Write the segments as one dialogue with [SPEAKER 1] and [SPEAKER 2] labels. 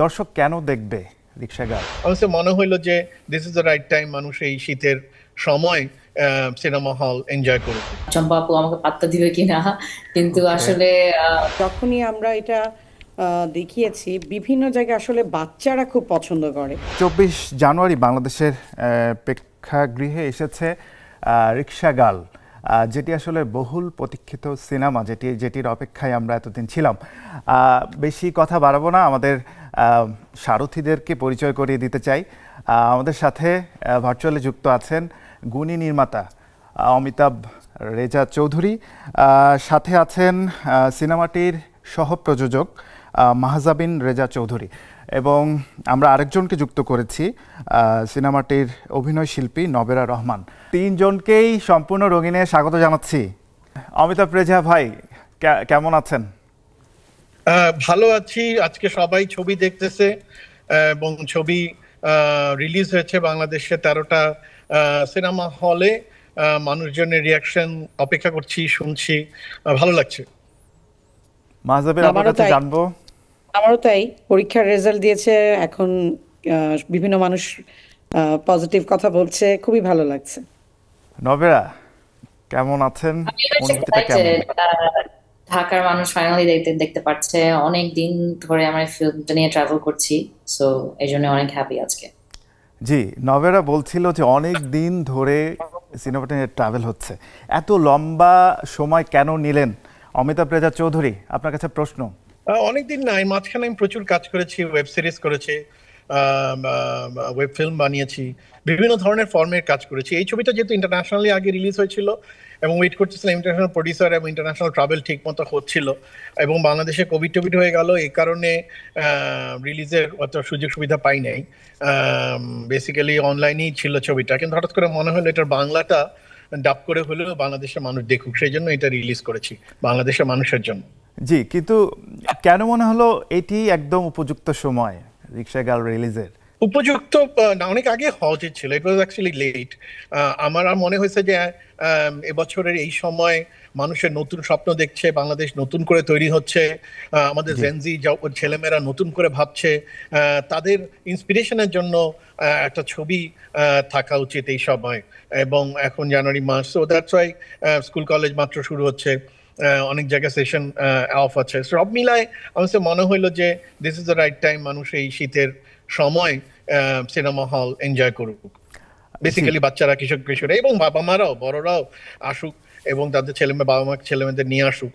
[SPEAKER 1] দর্শক কেন দেখবে রিক্সা গান?
[SPEAKER 2] আমার কাছে মনে হইলো যে this is the right time, মানুষ এই শীতের সময় সিনেমা হল এনজয় করুক।
[SPEAKER 3] চম্পা আপু আমাকে পাত্তা দিবে কিনা, কিন্তু আসলে
[SPEAKER 4] যখনই আমরা এটা দেখিয়েছি বিভিন্ন জায়গায় আসলে বাচ্চারা খুব পছন্দ করে।
[SPEAKER 1] 24 জানুয়ারি বাংলাদেশের প্রেক্ষাগৃহে এসেছে রিক্সা গার্ল, যেটি আসলে বহুল প্রতীক্ষিত সিনেমা, যেটির অপেক্ষায় আমরা এতদিন ছিলাম। বেশি কথা বাড়াবো না, আমাদের সারথীদেরকে পরিচয় করিয়ে দিতে চাই। আমাদের সাথে ভার্চুয়ালি যুক্ত আছেন গুণী নির্মাতা অমিতাভ রেজা চৌধুরী, সাথে আছেন সিনেমাটির সহ প্রযোজক মাহজাবিন রেজা চৌধুরী, এবং আমরা আরেকজনকে যুক্ত করেছি সিনেমাটির অভিনয় শিল্পী নবেরা রহমান। তিনজনকেই সম্পূর্ণ রঙিনে স্বাগত জানাচ্ছি। অমিতাভ রেজা ভাই, কেমন আছেন?
[SPEAKER 2] ভালো আছি। আজকে সবাই ছবি দেখতেছে এবং ছবি রিলিজ হয়েছে বাংলাদেশে 13টা সিনেমা হলে। মানুষজনের রিয়াকশন অপেক্ষা করছি, শুনছি, ভালো লাগছে।
[SPEAKER 1] মাহজাবিন, আপনার কাছে জানবো।
[SPEAKER 4] আমারও তাই। পরীক্ষার রেজাল্ট দিয়েছে, এখন বিভিন্ন মানুষ পজিটিভ কথা বলছে, খুবই ভালো লাগছে।
[SPEAKER 1] নবেরা, কেমন আছেন? অনুভূতিটা কেমন?
[SPEAKER 3] ঢাকার মানুষ ফাইনালি দেখতে পাচ্ছে। অনেক দিন ধরে আমরা ফিল্মটা নিয়ে ট্রাভেল করছি, সো এই জন্য অনেক হ্যাপি আজকে।
[SPEAKER 1] জি, নবেরা বলছিল যে অনেক দিন ধরে সিনেমাটা নিয়ে ট্রাভেল হচ্ছে, এত লম্বা সময় কেন নিলেন? অমিতাভ রেজা চৌধুরী, আপনার কাছে প্রশ্ন।
[SPEAKER 2] অনেকদিন নাই, মাঝখানে আমি প্রচুর কাজ করেছি, ওয়েব সিরিজ করেছি, ওয়েব ফিল্ম বানিয়েছি, বিভিন্ন ধরনের ফর্মের কাজ করেছি। এই ছবিটা যেহেতু ইন্টারন্যাশনালি আগে রিলিজ হয়েছিল এবং ওয়েট করতেছিলাম ইন্টারন্যাশনাল প্রডিউসার এবং ইন্টারন্যাশনাল ট্রাভেল ঠিক মতো হচ্ছিল, এবং বাংলাদেশে কোভিড হয়ে গেল, এই কারণে রিলিজের অত সুযোগ সুবিধা পাই নাই। বেসিক্যালি অনলাইনেই ছিল ছবিটা, কিন্তু হঠাৎ করে মনে হলো এটার বাংলাটা ডাব করে হলেও বাংলাদেশের মানুষ দেখুক, সেই জন্য এটা রিলিজ করেছি বাংলাদেশের মানুষের জন্য।
[SPEAKER 1] জি, কিন্তু কেন মনে হলো এটি একদম উপযুক্ত সময় রিক্সা গার্ল রিলিজের?
[SPEAKER 2] উপযুক্ত না, অনেক আগে হওয়া উচিত ছিল। ইট ওয়াজ অ্যাকচুয়ালি লেট। আমার মনে হয়েছে যে এবছরের এই সময় মানুষের নতুন স্বপ্ন দেখছে, বাংলাদেশ নতুন করে তৈরি হচ্ছে, আমাদের জেনজি ছেলেমেয়েরা নতুন করে ভাবছে, তাদের ইন্সপিরেশনের জন্য একটা ছবি থাকা উচিত এই সময়। এবং এখন জানুয়ারি মাস, so that's why school college মাত্র শুরু হচ্ছে, অনেক জায়গায় সেশন অফ আছে, সব মিলায় আমার মনে হইলো যে this is the right time, মানুষ এই শীতের সময় সিনেমা হল এনজয় করুক। বেসিক্যালি বাচ্চারা, কিশোর কিশোর এবং বাবা মারাও, বড়রাও আসুক এবং তাদের বাবা মা ছেলেমেয়েদের নিয়ে আসুক,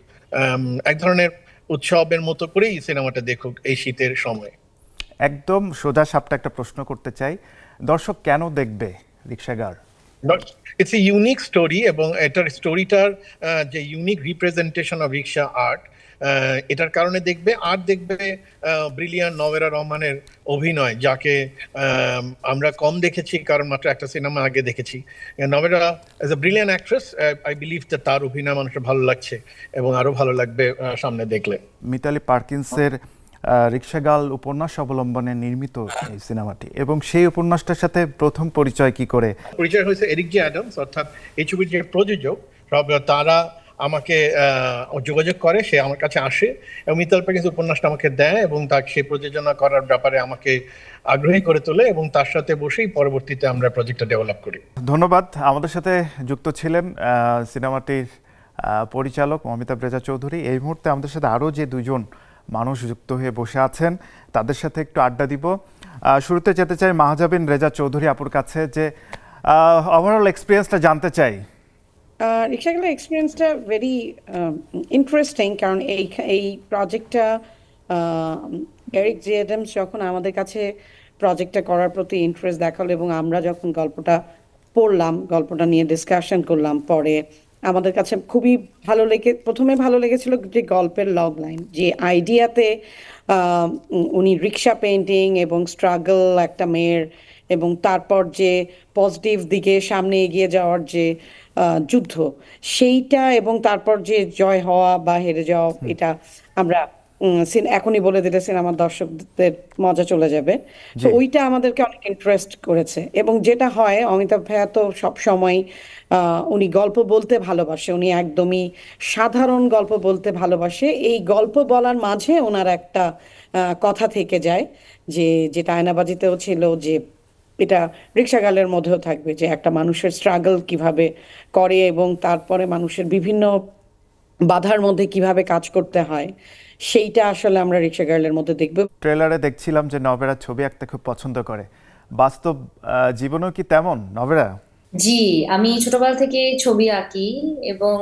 [SPEAKER 2] এক ধরনের উৎসবের মতো করেই সিনেমাটা দেখুক এই শীতের সময়।
[SPEAKER 1] একদম সোজা সাপটা একটা প্রশ্ন করতে চাই, দর্শক কেন দেখবে Rickshaw Girl?
[SPEAKER 2] It's a unique story, এবং এটার স্টোরিটার যে unique representation of rickshaw art, এটার কারণে দেখবে। আর দেখবে ব্রিলিয়ান্ট নবেরা রহমানের অভিনয়, যাকে আমরা কম দেখেছি কারণ মাত্র একটা সিনেমা আগে দেখেছি। Nobera as a brilliant actress, I believe যে তার অভিনয় মানুষের ভালো লাগছে এবং আরো ভালো লাগবে সামনে দেখলে।
[SPEAKER 1] মিতালি পার্কিন্সের রিক্সা গার্ল উপন্যাস অবলম্বনে নির্মিত এই সিনেমাটি, এবং সেই উপন্যাসটার সাথে প্রথম পরিচয় কি করে?
[SPEAKER 2] পরিচয় হয়েছে এরিক জি অ্যাডামস, অর্থাৎ এই ছবির যে প্রযোজক, তারা আমাকে যোগাযোগ করে, সে আমার কাছে আসে এবং মিতাল পার্কিন্স উপন্যাসটা আমাকে দেয় এবং তাকে সে প্রযোজনা করার ব্যাপারে আমাকে আগ্রহী করে তোলে, এবং তার সাথে বসেই পরবর্তীতে আমরা প্রজেক্টটা ডেভেলপ করি।
[SPEAKER 1] ধন্যবাদ। আমাদের সাথে যুক্ত ছিলেন সিনেমাটির পরিচালক অমিতাভ রেজা চৌধুরী। এই মুহূর্তে আমাদের সাথে আরও যে দুজন মানুষ যুক্ত হয়ে বসে আছেন, তাদের সাথে একটু আড্ডা দিব। শুরুতে যেতে চাই মাহজাবিন রেজা চৌধুরী আপুর কাছে, যে ওভারঅল এক্সপিরিয়েন্সটা জানতে চাই।
[SPEAKER 4] রিক্সাগুলোর এক্সপিরিয়েন্সটা ভেরি ইন্টারেস্টিং, কারণ এই প্রজেক্টটা এরিক জি অ্যাডামস যখন আমাদের কাছে প্রজেক্টটা করার প্রতি ইন্টারেস্ট দেখালো এবং আমরা যখন গল্পটা পড়লাম, গল্পটা নিয়ে ডিসকাশন করলাম, পরে আমাদের কাছে খুবই প্রথমে ভালো লেগেছিল যে গল্পের লগ লাইন, যে আইডিয়াতে উনি রিক্সা পেইন্টিং এবং স্ট্রাগল একটা মেয়ের, এবং তারপর যে পজিটিভ দিকে সামনে এগিয়ে যাওয়ার যে যুদ্ধ সেইটা, এবং তারপর যে জয় হওয়া বা হেরে যাওয়া, এটা আমরা এখনই বলে দিলে সিনেমার দর্শকদের মজা চলে যাবে। তো
[SPEAKER 1] জি।
[SPEAKER 4] ওইটা আমাদেরকে অনেক ইন্টারেস্ট করেছে, এবং যেটা হয় অমিতাভ ভাইয়া তো সব সময় উনি গল্প বলতে ভালোবাসে, উনি একদমই সাধারণ গল্প বলতে ভালোবাসে। এই গল্প বলার মাঝে ওনার একটা কথা থেকে যায়, যে যেটা আয়নাবাজিতেও ছিল, যে এটা রিক্সা গার্লের মধ্যেও থাকবে, যে একটা মানুষের স্ট্রাগল কিভাবে করে এবং তারপরে মানুষের বিভিন্ন বাধার মধ্যে কিভাবে কাজ করতে হয়, সেইটা আসলে আমরা রিক্সা গার্লের মধ্যে দেখবো।
[SPEAKER 1] ট্রেলারে দেখছিলাম যে নভেরা ছবি আঁকতে খুব পছন্দ করে, বাস্তব জীবনেও কি তেমন নভেরা?
[SPEAKER 3] জি, আমি ছোটবেলা থেকে ছবি আঁকি, এবং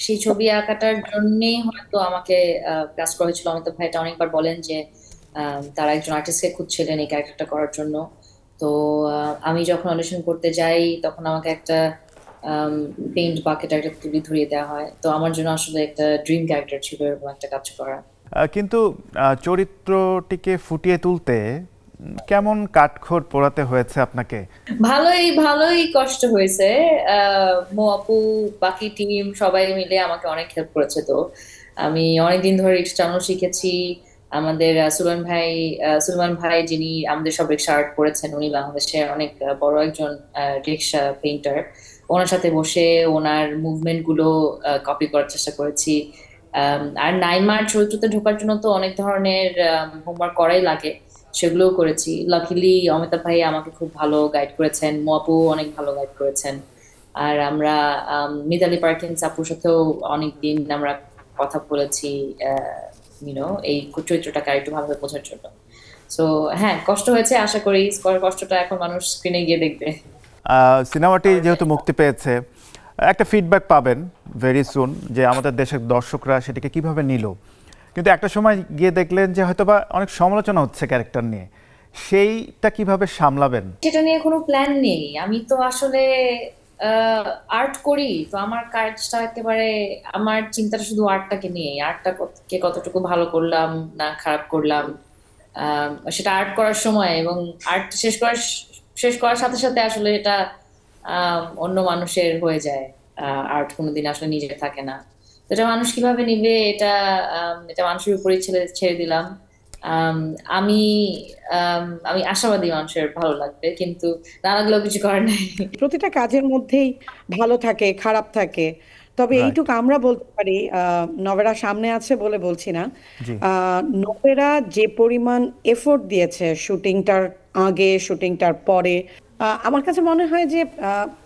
[SPEAKER 3] সেই ছবি আঁকাটার জন্যই হয়তো আমাকে কাজ করা হয়েছিল। অমিতাভ ভাই এটা অনেকবার বলেন যে তারা একজন আর্টিস্টকে খুঁজছিলেন এই ক্যারেক্টারটা করার জন্য। তো আমি যখন অডিশন করতে যাই তখন আমাকে একটা পেইন্ট বাকেট একটা তুলি ধরিয়ে দেওয়া হয়। তো আমার জন্য আসলে একটা ড্রিম ক্যারেক্টার ছিল এরকম একটা কাজ করা।
[SPEAKER 1] কিন্তু চরিত্রটিকে ফুটিয়ে তুলতে কেমন কাঠখড় পোড়াতে হয়েছে আপনাকে?
[SPEAKER 3] ভালোই ভালোই কষ্ট হয়েছে। মো আপু, বাকি টিম সবাই মিলে আমাকে অনেক হেল্প করেছে। তো আমি অনেকদিন ধরে রিক্সা চালানো শিখেছি। আমাদের সুলেমান ভাই যিনি আমাদের সব রিক্সা আর্ট করেছেন, উনি বাংলাদেশের অনেক বড় একজন রিক্সা পেইন্টার। ওনার সাথে বসে ওনার মুভমেন্ট গুলো কপি করার চেষ্টা করেছি। আর নাইমার চরিত্রতে ঢোকার জন্য তো অনেক ধরনের হোমওয়ার্ক করাই লাগে, সেগুলোও করেছি। লাকিলি অমিতাভ ভাই আমাকে খুব ভালো গাইড করেছেন, মপু অনেক ভালো গাইড করেছেন। আর আমরা মিতালি পার্কিন্স আপুর সাথেও অনেকদিন আমরা কথা বলেছি এই চরিত্রটাকে আরেকটু ভালোভাবে বোঝার জন্য। সো হ্যাঁ, কষ্ট হয়েছে। আশা করি কষ্টটা এখন মানুষ স্ক্রিনে গিয়ে দেখবে।
[SPEAKER 1] সিনেমাটি যেহেতু মুক্তি পেয়েছে, একটা ফিডব্যাক পাবেন ভেরি সুন যে আমাদের দেশের দর্শকরা সেটিকে কিভাবে নিল, কিন্তু একটা সময় গিয়ে দেখলেন যে হয়তোবা অনেক সমালোচনা হচ্ছে ক্যারেক্টার নিয়ে, সেইটা কিভাবে সামলাবেন?
[SPEAKER 3] সেটা নিয়ে কোনো প্ল্যান নেই। আমি তো আসলে আর্ট করি, তো আমার কাজটা একেবারে, আমার চিন্তাটা শুধু আর্টটাকে নিয়ে, আর্টটা কে কতটুকু ভালো করলাম না খারাপ করলাম সেটা আর্ট করার সময়, এবং আর্ট শেষ করার সাথে সাথে আসলে এটা অন্য মানুষের হয়ে যায়। আর্ট কোনোদিন আসলে নিজের থাকে না। তো এটা মানুষ কিভাবে নিবে, এটা মানুষের উপরেই ছেড়ে দিলাম। আম, আমি আমি আশাবাদী মানুষের ভালো লাগবে, কিন্তু না লাগলেও কিছু করার নাই।
[SPEAKER 4] প্রতিটা কাজের মধ্যেই ভালো থাকে, খারাপ থাকে। তবে
[SPEAKER 1] রাইট।
[SPEAKER 4] এইটুকু আমরা বলতে পারি, নভেরা সামনে আছে বলে বলছি না,
[SPEAKER 1] জি।
[SPEAKER 4] নভেরা যে পরিমাণ এফোর্ট দিয়েছে শুটিংটার আগে, শুটিংটার পরে, আমার কাছে মনে হয় যে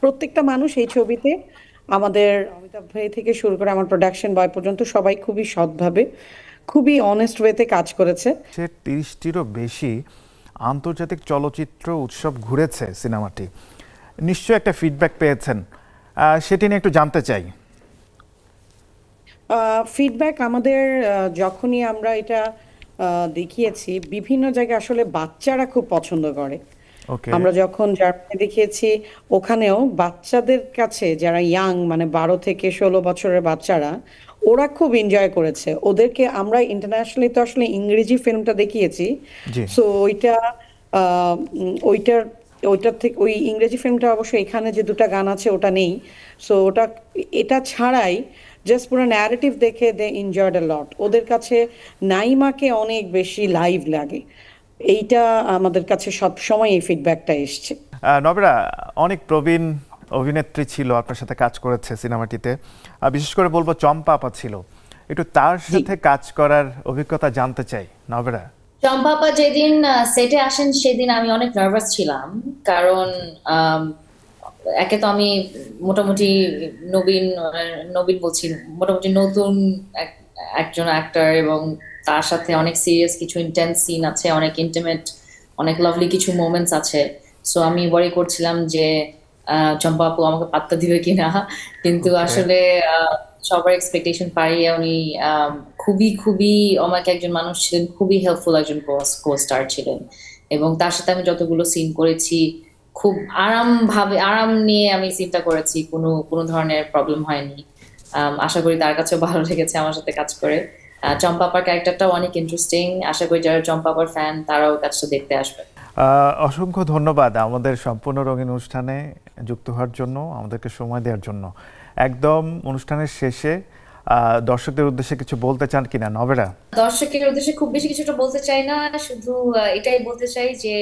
[SPEAKER 4] প্রত্যেকটা মানুষ এই ছবিতে, আমাদের অমিতাভ ভাই থেকে শুরু করে আমার প্রোডাকশন বয় পর্যন্ত সবাই খুবই সৎভাবে, খুবই অনেস্ট ওয়েতে কাজ করেছে।
[SPEAKER 1] সে 30টিরও বেশি আন্তর্জাতিক চলচ্চিত্র উৎসব ঘুরেছে সিনেমাটি, নিশ্চয়ই একটা ফিডব্যাক পেয়েছেন, সেটি নিয়ে একটু জানতে চাই।
[SPEAKER 4] ফিডব্যাক আমাদের, যখনই আমরা এটা দেখিয়েছি বিভিন্ন জায়গায়, আসলে বাচ্চারা খুব পছন্দ করে।
[SPEAKER 1] ওকে।
[SPEAKER 4] আমরা যখন জার্মানি দেখিয়েছি, ওখানেও বাচ্চাদের কাছে, যারা ইয়াং মানে 12 থেকে 16 বছরের বাচ্চারা, ওরা খুব এনজয় করেছে। ওদেরকে আমরা ইন্টারন্যাশনালি তো আসলে ইংরেজি ফিল্মটা দেখিয়েছি,
[SPEAKER 1] জি।
[SPEAKER 4] সো ওইটা ওইটার ওইটার থেকে ওই ইংরেজি ফিল্মটা অবশ্য এখানে যে দুটো গান আছে ওটা নেই। সো এটা ছাড়াই জাস্ট পুরো ন্যারেটিভ দেখে দে এনজয়েড আ লট। ওদের কাছে নাইমাকে অনেক বেশি লাইভ লাগে, এইটা আমাদের কাছে সব সময় এই ফিডব্যাকটা এসছে।
[SPEAKER 1] নবরা অনেক প্রবীণ অভিনেত্রী ছিল, আপনার সাথে কাজ করেছে সিনেমাটিতে, বিশেষ করে বলবো চম্পা আপা ছিল, একটু তার সাথে কাজ করার অভিজ্ঞতা জানতে চাই নবরা।
[SPEAKER 3] চম্পা আপা যেদিন সেটে আসেন সেদিন আমি অনেক নার্ভাস ছিলাম, কারণ একে তো আমি মোটামুটি নবীন নবীন বলছি, মোটামুটি নতুন একজন অ্যাক্টর, এবং তার সাথে অনেক সিরিয়াস কিছু ইন্টেন্স সিন আছে, অনেক ইন্টিমেট, অনেক লাভলি কিছু মোমেন্টস আছে। সো আমি ওয়ারি করছিলাম যে চম্পা আপু আমাকে পাত্তা দিবে কিনা, কিন্তু আসলে সবার এক্সপেকটেশন পারিয়ে উনি খুবই খুবই আমাকে একজন মানুষ ছিলেন, খুবই হেল্পফুল একজন কো-স্টার ছিলেন, এবং তার সাথে আমি যতগুলো সিন করেছি খুব আরাম নিয়ে আমি সিনটা করেছি, কোনো ধরনের প্রবলেম হয়নি। আশা করি তার কাছেও ভালো লেগেছে আমার সাথে কাজ করে। চম্পা আপার ক্যারেক্টারটাও অনেক ইন্টারেস্টিং, আশা করি যারা চম্পা আপার ফ্যান তারাও কাজটা দেখতে আসবে।
[SPEAKER 1] অসংখ্য ধন্যবাদ আমাদের সম্পূর্ণ রঙিন অনুষ্ঠানে যুক্ত হওয়ার জন্য, আমাদেরকে সময় দেওয়ার জন্য। একদম অনুষ্ঠানের শেষে দর্শকদের উদ্দেশ্যে কিছু বলতে চান কিনা নভেরা?
[SPEAKER 3] দর্শকের উদ্দেশ্যে খুব বেশি কিছুটা বলতে চাই না, শুধু এটাই বলতে চাই যে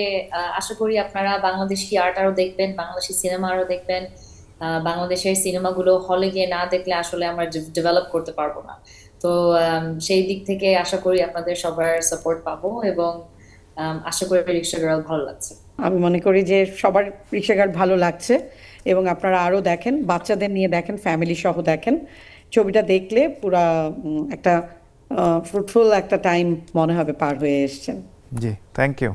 [SPEAKER 3] আশা করি আপনারা বাংলাদেশি আর্ট আরো দেখবেন, বাংলাদেশি সিনেমা আরো দেখবেন। বাংলাদেশের সিনেমাগুলো হলে গিয়ে না দেখলে আসলে আমরা ডেভেলপ করতে পারবো না। তো সেই দিক থেকে আশা করি আপনাদের সবার সাপোর্ট পাবো, এবং আশা করি রিক্সা গার্ল ভালো লাগছে।
[SPEAKER 4] আমি মনে করি যে সবার রিক্সা গার্ড ভালো লাগছে, এবং আপনারা আরো দেখেন, বাচ্চাদের নিয়ে দেখেন, ফ্যামিলি সহ দেখেন। ছবিটা দেখলে পুরা একটা ফ্রুটফুল একটা টাইম মনে হবে পার হয়ে এসছেন।
[SPEAKER 1] জি, থ্যাংক ইউ।